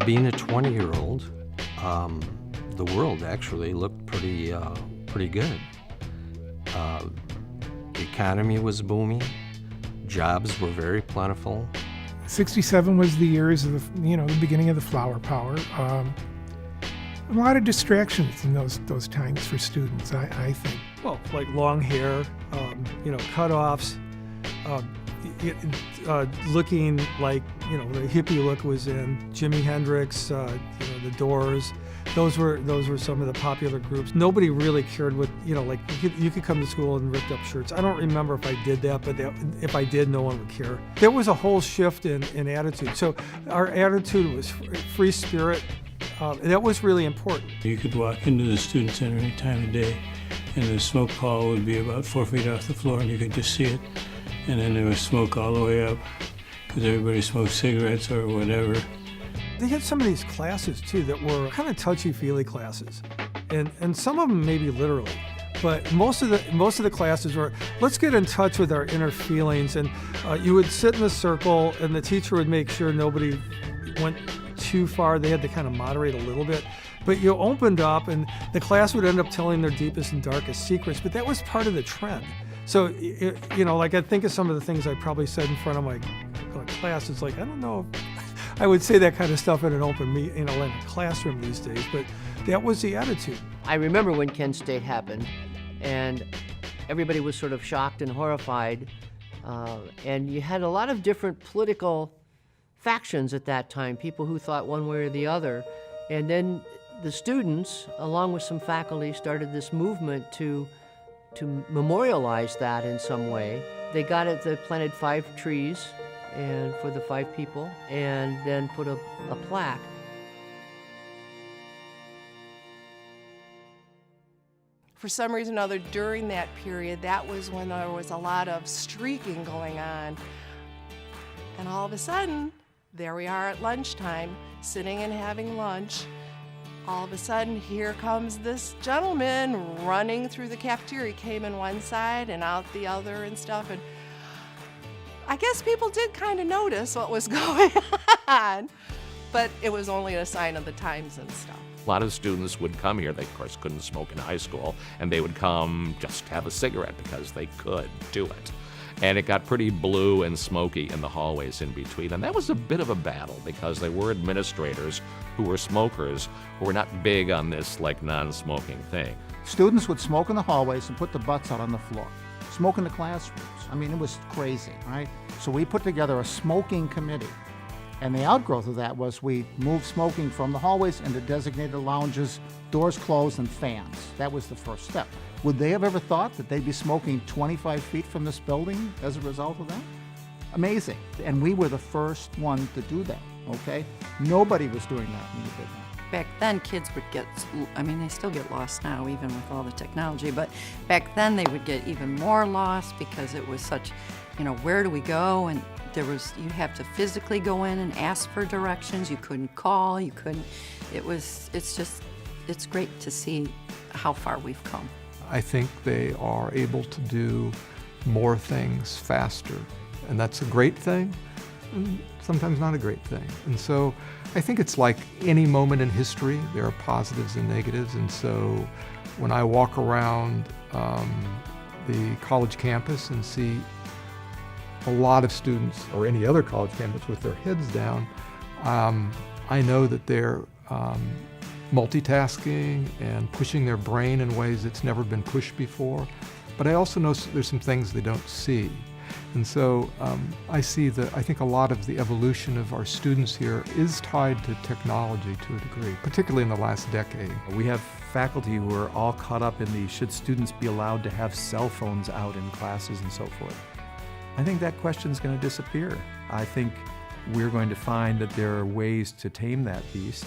being a 20-year-old, the world actually looked pretty good. The economy was booming. Jobs were very plentiful. 67 was the years of the beginning of the flower power. A lot of distractions in those times for students, I think. Well, like long hair, cutoffs, looking like, the hippie look was in. Jimi Hendrix, the Doors. Those were some of the popular groups. Nobody really cared what, you could come to school in ripped up shirts. I don't remember if I did that, but if I did, no one would care. There was a whole shift in attitude. So our attitude was free spirit. That was really important. You could walk into the student center any time of day, and the smoke pall would be about 4 feet off the floor, and you could just see it. And then there was smoke all the way up, because everybody smoked cigarettes or whatever. They had some of these classes, too, that were kind of touchy-feely classes, and some of them maybe literally. But most of the classes were, let's get in touch with our inner feelings, and you would sit in a circle, and the teacher would make sure nobody went too far. They had to kind of moderate a little bit. But you opened up, and the class would end up telling their deepest and darkest secrets, but that was part of the trend. So, I think of some of the things I probably said in front of my class. It's like, I don't know if I would say that kind of stuff in an open in a classroom these days, but that was the attitude. I remember when Kent State happened, and everybody was sort of shocked and horrified, and you had a lot of different political factions at that time, people who thought one way or the other, and then the students, along with some faculty, started this movement to memorialize that in some way. They planted 5 trees and for the 5 people, and then put a plaque. For some reason or other, during that period, that was when there was a lot of streaking going on. And all of a sudden, there we are at lunchtime, sitting and having lunch. All of a sudden, here comes this gentleman running through the cafeteria. He came in one side and out the other and stuff. And I guess people did kind of notice what was going on, but it was only a sign of the times and stuff. A lot of students would come here. They, of course, couldn't smoke in high school, and they would come just to have a cigarette because they could do it. And it got pretty blue and smoky in the hallways in between. And that was a bit of a battle because there were administrators who were smokers who were not big on this non-smoking thing. Students would smoke in the hallways and put the butts out on the floor. Smoke in the classrooms. I mean, it was crazy, right? So we put together a smoking committee. And the outgrowth of that was we moved smoking from the hallways into designated lounges, doors closed, and fans. That was the first step. Would they have ever thought that they'd be smoking 25 feet from this building as a result of that? Amazing. And we were the first one to do that, okay? Nobody was doing that when we did that. Back then, kids would get, they still get lost now, even with all the technology, but back then they would get even more lost because it was such, where do we go? And you have to physically go in and ask for directions. You couldn't call, it's great to see how far we've come. I think they are able to do more things faster, and that's a great thing, and sometimes not a great thing. And so I think it's like any moment in history, there are positives and negatives, and so when I walk around the college campus and see a lot of students, or any other college campus, with their heads down, I know that they're multitasking and pushing their brain in ways that's never been pushed before. But I also know there's some things they don't see. And so I think a lot of the evolution of our students here is tied to technology to a degree, particularly in the last decade. We have faculty who are all caught up in the should students be allowed to have cell phones out in classes and so forth. I think that question is going to disappear. I think we're going to find that there are ways to tame that beast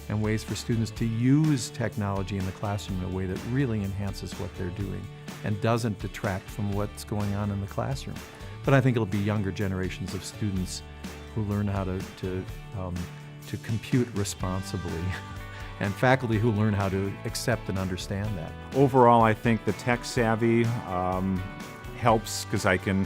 and ways for students to use technology in the classroom in a way that really enhances what they're doing and doesn't detract from what's going on in the classroom. But I think it'll be younger generations of students who learn how to compute responsibly and faculty who learn how to accept and understand that. Overall, I think the tech savvy helps because I can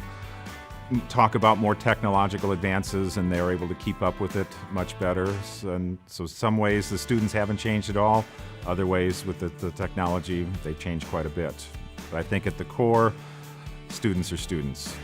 talk about more technological advances, and they're able to keep up with it much better. And so some ways the students haven't changed at all. Other ways with the technology, they've changed quite a bit. But I think at the core, students are students.